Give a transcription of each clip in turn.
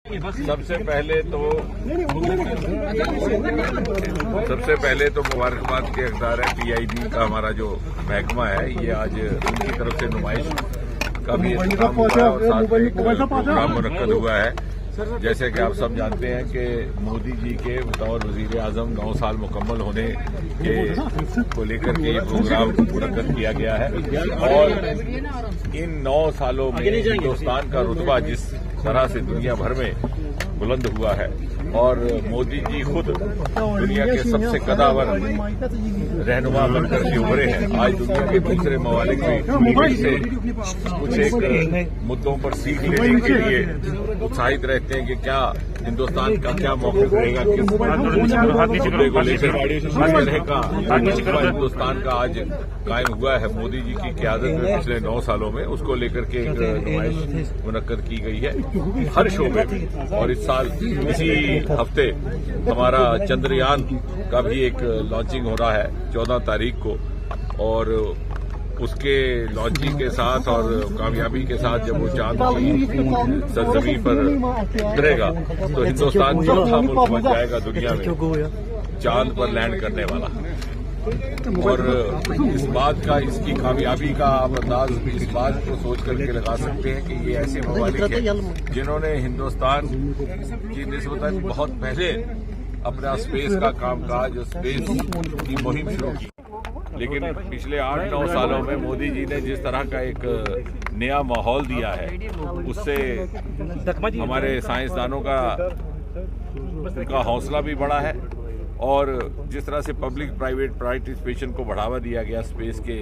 सबसे पहले तो मुबारकबाद के हकदार है पीआईबी का हमारा जो महकमा है, ये आज उनकी तरफ से नुमाइश का भी इंतजाम हुआ है और साथ में एक प्रोग्राम मुनक्कद हुआ है। जैसे कि आप सब जानते हैं कि मोदी जी के बतौर वजीर आजम 9 साल मुकम्मल होने के को लेकर के ये प्रोग्राम मुनक्कद किया गया है और इन 9 सालों में हिंदुस्तान का रुतबा जिस तरह से दुनिया भर में बुलंद हुआ है और मोदी जी खुद दुनिया के सबसे कदावर रहनुमा बनकर के उभरे हैं। आज दुनिया के दूसरे ममालिक में से कुछ एक मुद्दों पर सीख लेने के लिए उत्साहित रहते हैं कि क्या हिंदुस्तान का क्या मौक़िफ़ रहेगा, किस मुद्दे को लेकर किस तरह का हिंदुस्तान का आज कायम हुआ है मोदी जी की क़यादत में पिछले 9 सालों में, उसको लेकर के एक नुमाइश मुनक्कद की गई है हर शोबे में। और इस साल इसी हफ्ते हमारा चंद्रयान का भी एक लॉन्चिंग हो रहा है 14 तारीख को, और उसके लॉन्चिंग के साथ और कामयाबी के साथ जब वो चांद की सरजमीन पर उतरेगा तो हिंदुस्तान चौथा मुल्क बन जाएगा दुनिया में चांद पर लैंड करने वाला। और इस बात का, इसकी कामयाबी का आप अंदाज इस बात को सोच करके लगा सकते हैं कि ये ऐसे ममालिक हैं जिन्होंने हिंदुस्तान की निस्बतन बहुत पहले अपना स्पेस का कामकाज, स्पेस की मुहिम शुरू की, लेकिन पिछले 8-9 सालों में मोदी जी ने जिस तरह का एक नया माहौल दिया है उससे हमारे साइंसदानों का उनका हौसला भी बढ़ा है और जिस तरह से पब्लिक प्राइवेट पार्टिसिपेशन को बढ़ावा दिया गया स्पेस के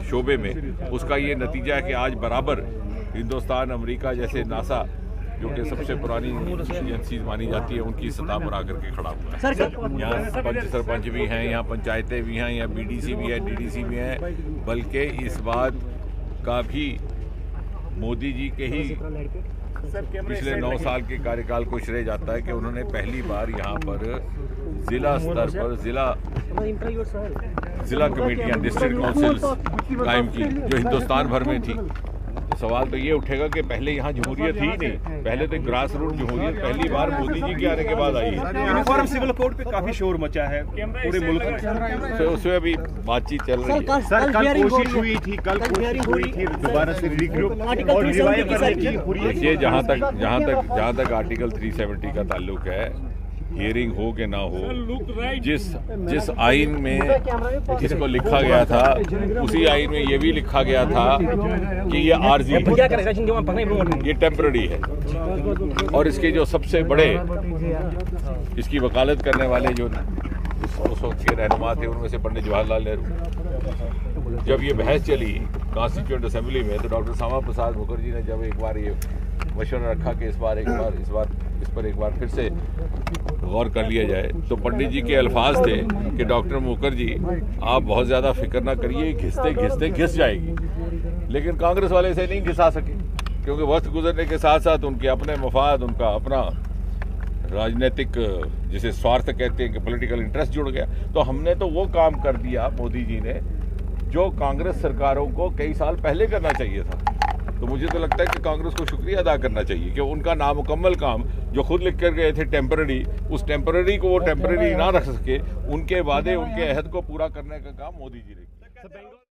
शोबे में, उसका ये नतीजा है कि आज बराबर हिंदुस्तान अमेरिका जैसे नासा जो कि सबसे पुरानी एजेंसीज मानी जाती है उनकी सतह पर आकर के खड़ा हुआ है। यहाँ पंच सरपंच भी हैं, यहाँ पंचायतें भी हैं, यहाँ बीडीसी भी है, डीडीसी भी हैं, बल्कि इस बात का भी मोदी जी के ही पिछले 9 साल के कार्यकाल को श्रेय जाता है कि उन्होंने पहली बार यहाँ पर जिला स्तर पर जिला कमेटियाँ, डिस्ट्रिक्ट काउंसिल कायम की जो हिंदुस्तान भर में थी। तो सवाल तो ये उठेगा कि पहले यहाँ जमहूरियत ही नहीं, पहले तो ग्रास रूट जमहूरियत पहली बार मोदी जी के आने के बाद आई है। यूनिफॉर्म सिविल कोड पे काफी शोर मचा है पूरे मुल्क में, तो उसमें अभी बातचीत चल रही है। सर कल कोशिश हुई थी, दोबारा से रिग्रुप और रिवाइव करने की पूरी। ये जहाँ तक आर्टिकल 370 का ताल्लुक है, हियरिंग हो कि ना हो, जिस आइन में इसको लिखा गया था उसी आइन में ये भी लिखा गया था कि ये आर्जी, ये टेम्पररी है। और इसके जो सबसे बड़े इसकी वकालत करने वाले जो उस वक्त के रहनुमा थे उनमें से पंडित जवाहरलाल नेहरू, जब ये बहस चली कॉन्स्टिट्यूएंट असेंबली में तो डॉक्टर श्यामा प्रसाद मुखर्जी ने जब एक बार ये मशवरा रखा कि इस पर एक बार फिर से गौर कर लिया जाए, तो पंडित जी के अल्फाज थे कि डॉक्टर मुखर्जी आप बहुत ज़्यादा फिक्र ना करिए, घिसते घिसते घिस जाएगी। लेकिन कांग्रेस वाले इसे नहीं घिसा सके क्योंकि वक्त गुजरने के साथ साथ उनके अपने मफाद, उनका अपना राजनीतिक जिसे स्वार्थ कहते हैं कि पॉलिटिकल इंटरेस्ट जुड़ गया। तो हमने तो वो काम कर दिया मोदी जी ने जो कांग्रेस सरकारों को कई साल पहले करना चाहिए था। तो मुझे तो लगता है कि कांग्रेस को शुक्रिया अदा करना चाहिए कि उनका नामुकम्मल काम जो खुद लिख कर गए थे टेम्पररी, उस टेम्पररी को वो टेम्पररी ना रख सके, उनके वादे, उनके अहद को पूरा करने का काम मोदी जी ने किया।